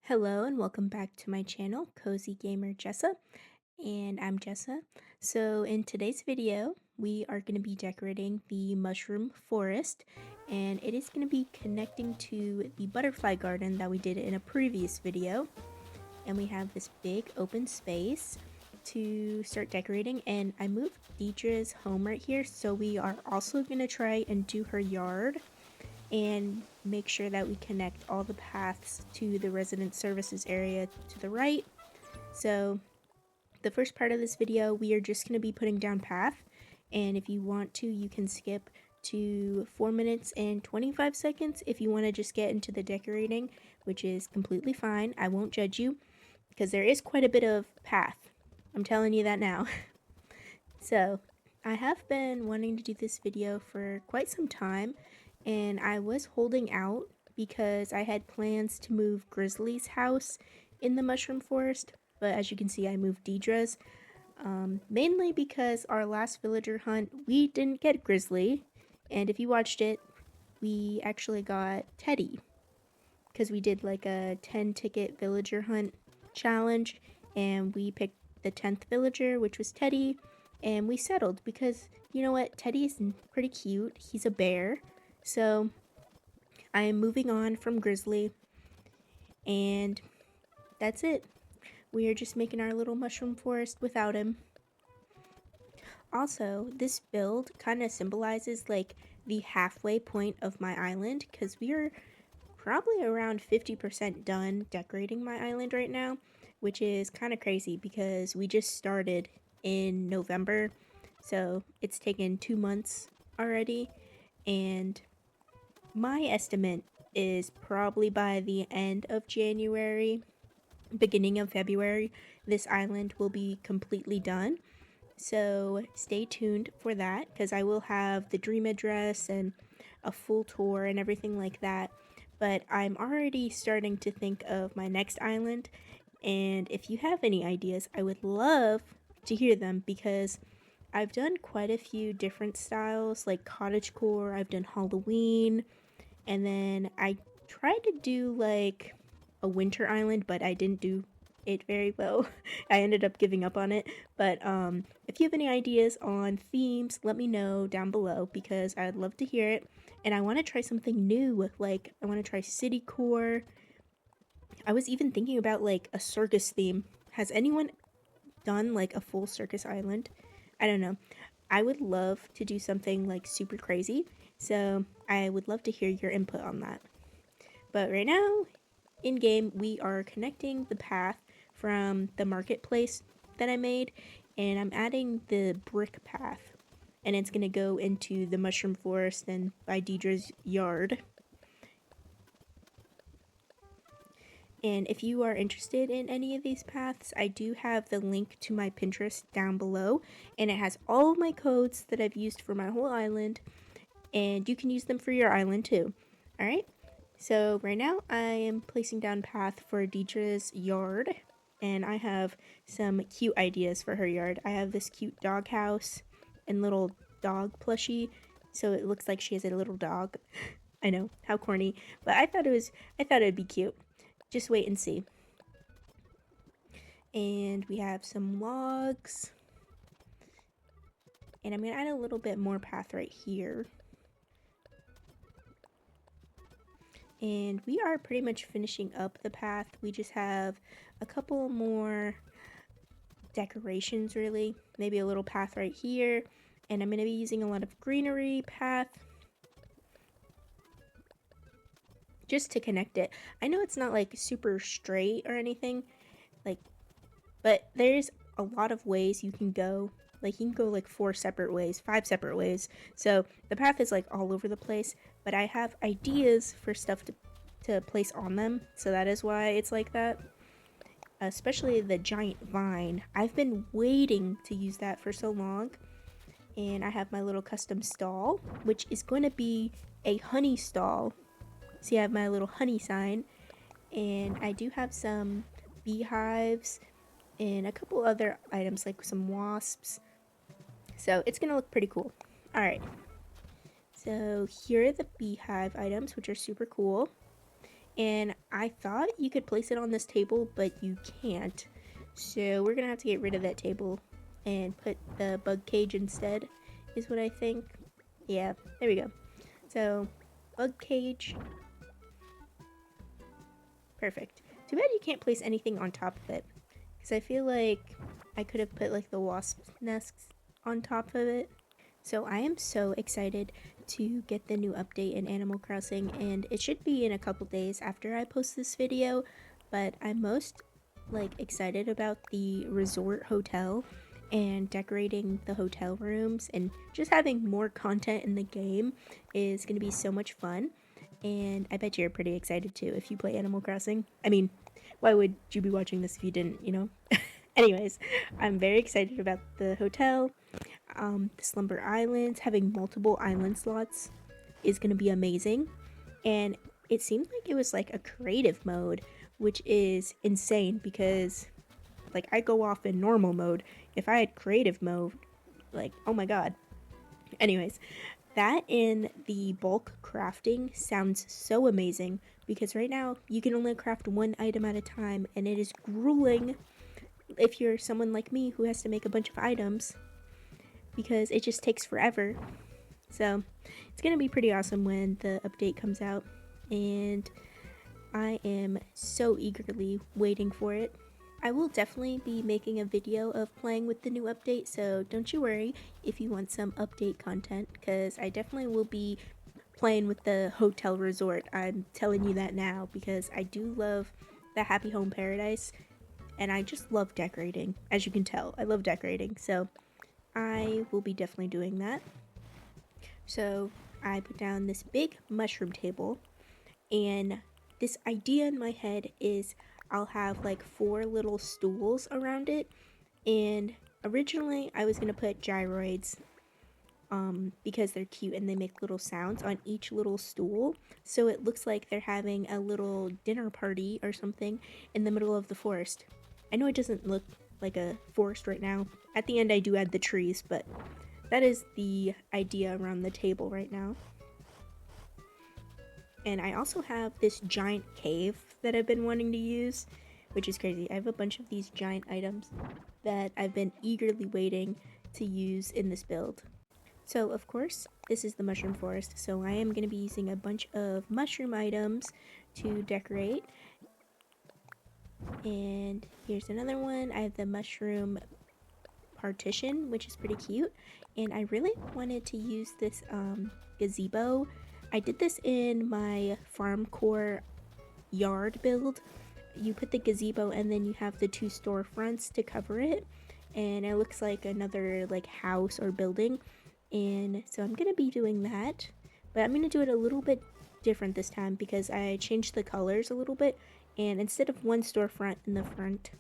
Hello and welcome back to my channel, Cozy Gamer Jessa, and I'm Jessa. So in today's video, we are going to be decorating the mushroom forest, and it is going to be connecting to the butterfly garden that we did in a previous video. And we have this big open space to start decorating, and I moved Deidre's home right here, so we are also going to try and do her yard and make sure that we connect all the paths to the resident services area to the right. So the first part of this video, we are just going to be putting down path, and if you want to, you can skip to 4 minutes and 25 seconds if you want to just get into the decorating, which is completely fine. I won't judge you because there is quite a bit of path. I'm telling you that now. So I have been wanting to do this video for quite some time, and I was holding out because I had plans to move Grizzly's house in the mushroom forest, but as you can see I moved Deidre's, mainly because our last villager hunt we didn't get Grizzly, and if you watched it, we actually got Teddy because we did like a 10 ticket villager hunt challenge, and we picked the 10th villager, which was Teddy, and we settled because, you know what, Teddy is pretty cute. He's a bear. So I am moving on from Grizzly, and that's it. We are just making our little mushroom forest without him. Also, this build kind of symbolizes like the halfway point of my island, because we are probably around 50% done decorating my island right now, which is kind of crazy because we just started in November, so it's taken 2 months already, and my estimate is probably by the end of January, beginning of February, this island will be completely done. So stay tuned for that, because I will have the dream address and a full tour and everything like that. But I'm already starting to think of my next island, and if you have any ideas, I would love to hear them, because I've done quite a few different styles like cottagecore, I've done Halloween, and then I tried to do like a winter island, but I didn't do it very well. I ended up giving up on it. But if you have any ideas on themes, let me know down below, because I'd love to hear it. And I want to try something new, like I want to try city core. I was even thinking about like a circus theme. Has anyone done like a full circus island? I don't know. I would love to do something like super crazy, so I would love to hear your input on that. But right now, in game, we are connecting the path from the marketplace that I made, and I'm adding the brick path, and it's going to go into the mushroom forest and by Deidre's yard. And if you are interested in any of these paths, I do have the link to my Pinterest down below, and it has all of my codes that I've used for my whole island, and you can use them for your island too. Alright, so right now I am placing down path for Deidre's yard, and I have some cute ideas for her yard. I have this cute dog house and little dog plushie, so it looks like she has a little dog. I know, how corny, but I thought it'd be cute. Just wait and see. And we have some logs, and I'm gonna add a little bit more path right here. And we are pretty much finishing up the path. We just have a couple more decorations, really. Maybe a little path right here. And I'm going to be using a lot of greenery path just to connect it. I know it's not like super straight or anything, like, but there's a lot of ways you can go. Like, you can go like 4 separate ways, 5 separate ways. So the path is like all over the place, but I have ideas for stuff to place on them, so that is why it's like that. Especially the giant vine. I've been waiting to use that for so long. And I have my little custom stall, which is going to be a honey stall. See, I have my little honey sign, and I do have some beehives and a couple other items like some wasps. So it's gonna look pretty cool. Alright, so here are the beehive items, which are super cool. And I thought you could place it on this table, but you can't. So we're gonna have to get rid of that table and put the bug cage instead, is what I think. Yeah, there we go. So, bug cage. Perfect. Too bad you can't place anything on top of it. Because I feel like I could have put like the wasp nests on top of it. So I am so excited to get the new update in Animal Crossing, and it should be in a couple days after I post this video, but I'm most like excited about the resort hotel and decorating the hotel rooms and just having more content in the game is going to be so much fun. And I bet you're pretty excited too if you play Animal Crossing. I mean, why would you be watching this if you didn't, you know? Anyways, I'm very excited about the hotel. The Slumber Islands, having multiple island slots is going to be amazing. And it seemed like it was like a creative mode, which is insane because like I go off in normal mode. If I had creative mode, like oh my god. Anyways, that in the bulk crafting sounds so amazing because right now you can only craft one item at a time and it is grueling if you're someone like me who has to make a bunch of items because it just takes forever. So it's going to be pretty awesome when the update comes out, and I am so eagerly waiting for it. I will definitely be making a video of playing with the new update, so don't you worry if you want some update content, because I definitely will be playing with the hotel resort. I'm telling you that now because I do love the Happy Home Paradise, and I just love decorating. As you can tell, I love decorating, so I will be definitely doing that. So I put down this big mushroom table, and this idea in my head is I'll have like 4 little stools around it. And originally I was gonna put gyroids because they're cute and they make little sounds on each little stool, so it looks like they're having a little dinner party or something in the middle of the forest. I know it doesn't look like a forest right now. At the end I do add the trees, but that is the idea around the table right now. And I also have this giant cave that I've been wanting to use, which is crazy. I have a bunch of these giant items that I've been eagerly waiting to use in this build. So of course, this is the mushroom forest, so I am going to be using a bunch of mushroom items to decorate. And here's another one. I have the mushroom partition, which is pretty cute, and I really wanted to use this gazebo. I did this in my FarmCore yard build. You put the gazebo and then you have the 2 storefronts to cover it, and it looks like another like house or building. And so I'm gonna be doing that, but I'm gonna do it a little bit different this time because I changed the colors a little bit, and instead of 1 storefront in the front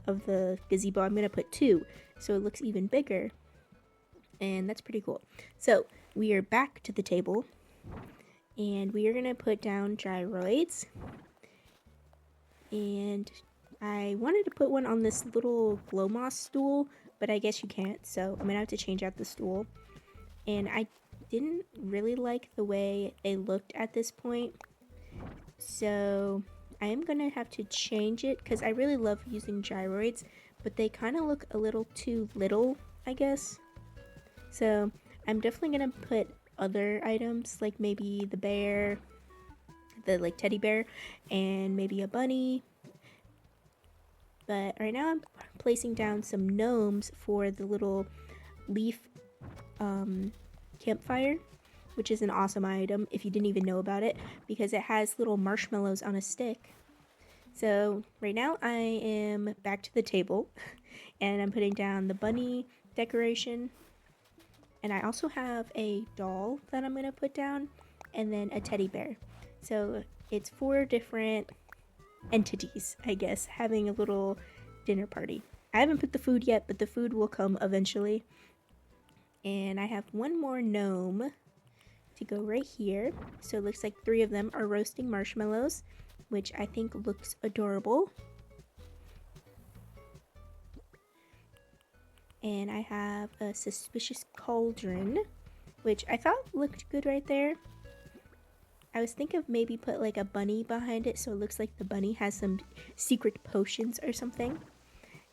of the gazebo, I'm gonna put 2, so it looks even bigger, and that's pretty cool. So we are back to the table, and we are gonna put down gyroids, and I wanted to put one on this little glow moss stool, but I guess you can't, so I'm gonna have to change out the stool. And I didn't really like the way they looked at this point, so I am gonna have to change it because I really love using gyroids, but they kind of look a little too little, I guess. So I'm definitely gonna put other items like maybe the bear, the like teddy bear, and maybe a bunny. But right now I'm placing down some gnomes for the little leaf campfire, which is an awesome item if you didn't even know about it because it has little marshmallows on a stick. So right now I am back to the table and I'm putting down the bunny decoration, and I also have a doll that I'm gonna put down and then a teddy bear. So it's 4 different entities, I guess, having a little dinner party. I haven't put the food yet, but the food will come eventually. And I have 1 more gnome to go right here. So it looks like 3 of them are roasting marshmallows, which I think looks adorable. And I have a suspicious cauldron, which I thought looked good right there. I was thinking of maybe put like a bunny behind it so it looks like the bunny has some secret potions or something.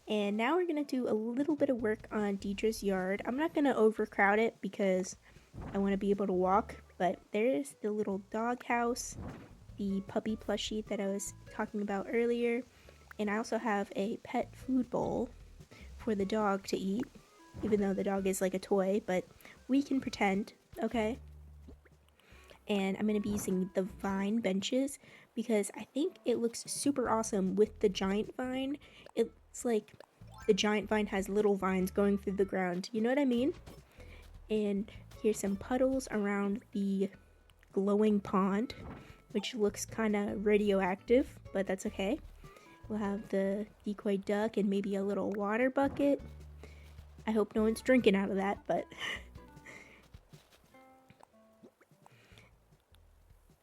And now we're gonna do a little bit of work on Deidre's yard. I'm not gonna overcrowd it because I want to be able to walk, but there's the little dog house, the puppy plushie that I was talking about earlier, and I also have a pet food bowl for the dog to eat, even though the dog is like a toy, but we can pretend, okay? And I'm going to be using the vine benches because I think it looks super awesome with the giant vine. It's like the giant vine has little vines going through the ground, you know what I mean? And here's some puddles around the glowing pond, which looks kind of radioactive, but that's okay. We'll have the decoy duck and maybe a little water bucket. I hope no one's drinking out of that, but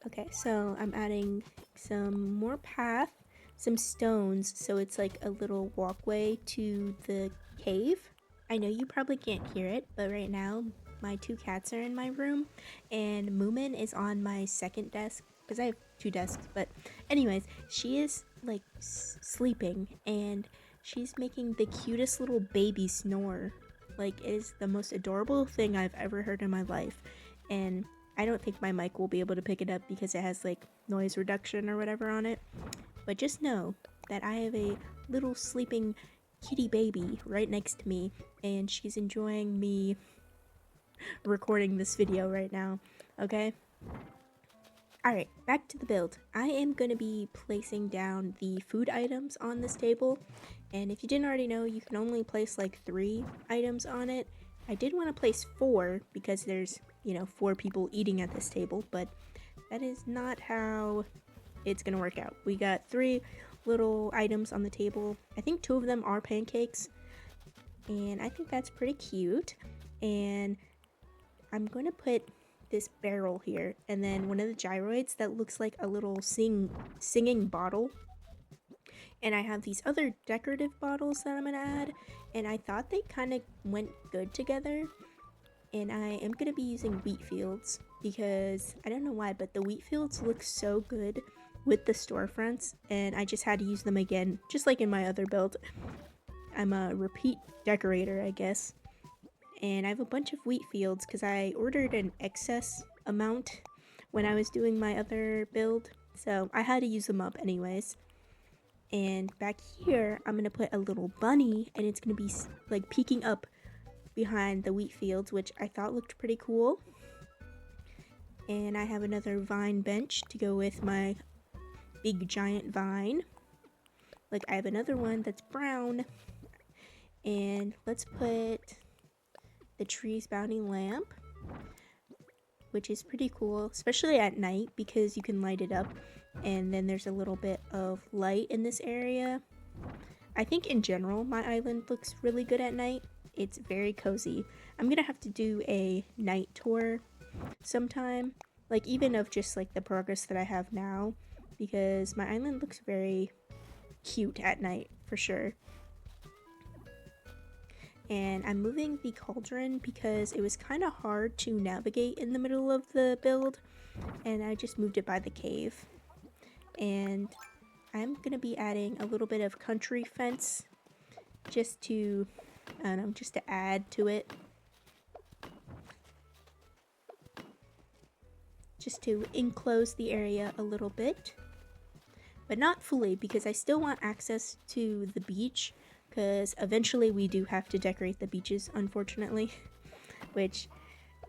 okay, so I'm adding some more path, some stones, so it's like a little walkway to the cave. I know you probably can't hear it, but right now my two cats are in my room and Moomin is on my second desk because I have two desks, but anyways, she is like sleeping and she's making the cutest little baby snore. Like, it is the most adorable thing I've ever heard in my life. And I don't think my mic will be able to pick it up because it has like noise reduction or whatever on it. But just know that I have a little sleeping kitty baby right next to me and she's enjoying me recording this video right now, okay? Alright, back to the build. I am going to be placing down the food items on this table, and if you didn't already know, you can only place like 3 items on it. I did want to place 4 because there's, 4 people eating at this table, but that is not how it's going to work out. We got 3 little items on the table. I think 2 of them are pancakes, and I think that's pretty cute. And I'm going to put this barrel here and then one of the gyroids that looks like a little singing bottle. And I have these other decorative bottles that I'm going to add, and I thought they kind of went good together. And I am going to be using wheat fields because I don't know why, but the wheat fields look so good with the storefronts, and I just had to use them again, just like in my other build. I'm a repeat decorator, I guess. And I have a bunch of wheat fields because I ordered an excess amount when I was doing my other build, so I had to use them up anyways. And back here, I'm going to put a little bunny, and it's going to be like peeking up behind the wheat fields, which I thought looked pretty cool. And I have another vine bench to go with my big giant vine. Like, I have another one that's brown. And let's put the tree's bounty lamp, which is pretty cool, especially at night because you can light it up and then there's a little bit of light in this area. I think in general my island looks really good at night. It's very cozy. I'm gonna have to do a night tour sometime, like even of just like the progress that I have now, because my island looks very cute at night for sure. And I'm moving the cauldron because it was kind of hard to navigate in the middle of the build, and I just moved it by the cave. And I'm gonna be adding a little bit of country fence just to, I don't know, just to add to it. Just to enclose the area a little bit, but not fully because I still want access to the beach, because eventually we do have to decorate the beaches, unfortunately, which,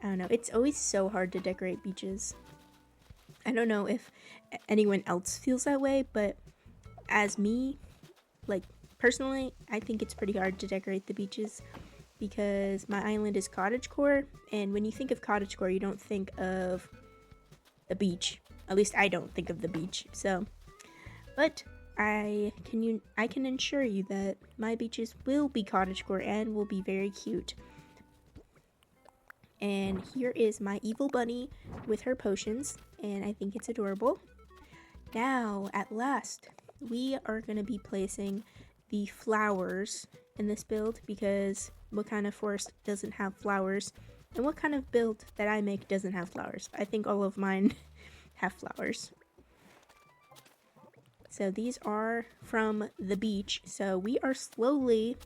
I don't know, it's always so hard to decorate beaches. I don't know if anyone else feels that way, but as me, like, personally, I think it's pretty hard to decorate the beaches because my island is cottagecore, and when you think of cottagecore, you don't think of the beach. At least I don't think of the beach, so, but I can assure you that my beaches will be cottagecore and will be very cute. And here is my evil bunny with her potions, and I think it's adorable. Now, at last, we are going to be placing the flowers in this build because what kind of forest doesn't have flowers? And what kind of build that I make doesn't have flowers? I think all of mine have flowers. So these are from the beach. So we are slowly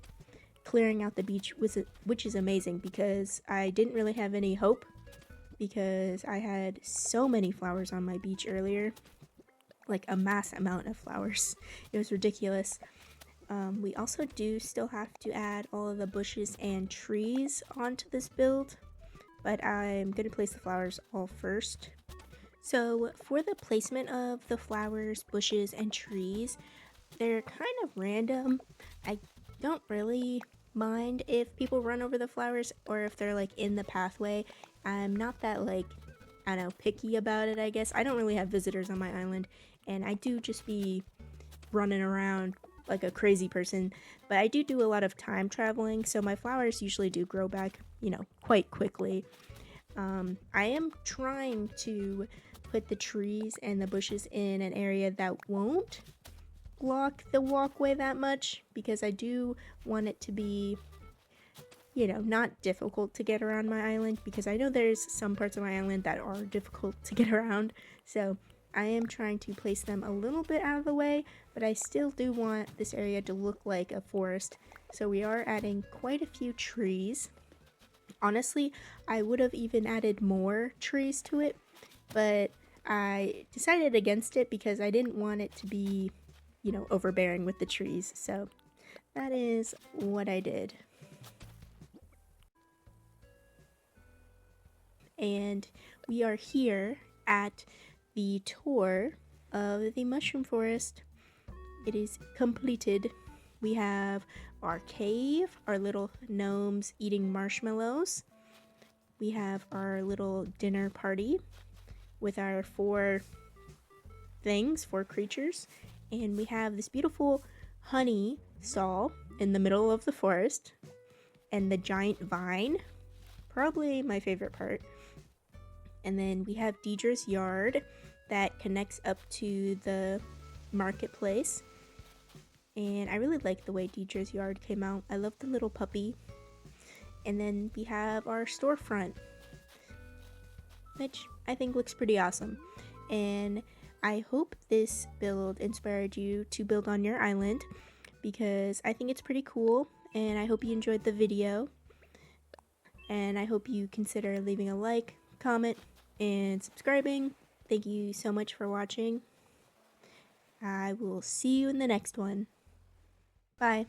clearing out the beach, which is amazing because I didn't really have any hope because I had so many flowers on my beach earlier, like a mass amount of flowers. It was ridiculous. We also do still have to add all of the bushes and trees onto this build, but I'm going to place the flowers all first. So for the placement of the flowers, bushes, and trees, they're kind of random. I don't really mind if people run over the flowers or if they're like in the pathway. I'm not that like, I don't know, picky about it, I guess. I don't really have visitors on my island, and I do just be running around like a crazy person, but I do a lot of time traveling, so my flowers usually do grow back, quite quickly. I am trying to put the trees and the bushes in an area that won't block the walkway that much because I do want it to be, not difficult to get around my island because I know there's some parts of my island that are difficult to get around. So I am trying to place them a little bit out of the way, but I still do want this area to look like a forest. So we are adding quite a few trees. Honestly, I would have even added more trees to it, but I decided against it because I didn't want it to be, overbearing with the trees. So that is what I did. And we are here at the tour of the mushroom forest. It is completed. We have our cave, our little gnomes eating marshmallows. We have our little dinner party with our four creatures. And we have this beautiful honey stall in the middle of the forest and the giant vine, probably my favorite part. And then we have Deidre's yard that connects up to the marketplace. And I really like the way Deidre's yard came out. I love the little puppy. And then we have our storefront, which I think looks pretty awesome. And I hope this build inspired you to build on your island because I think it's pretty cool. And I hope you enjoyed the video. And I hope you consider leaving a like, comment, and subscribing. Thank you so much for watching. I will see you in the next one. Bye.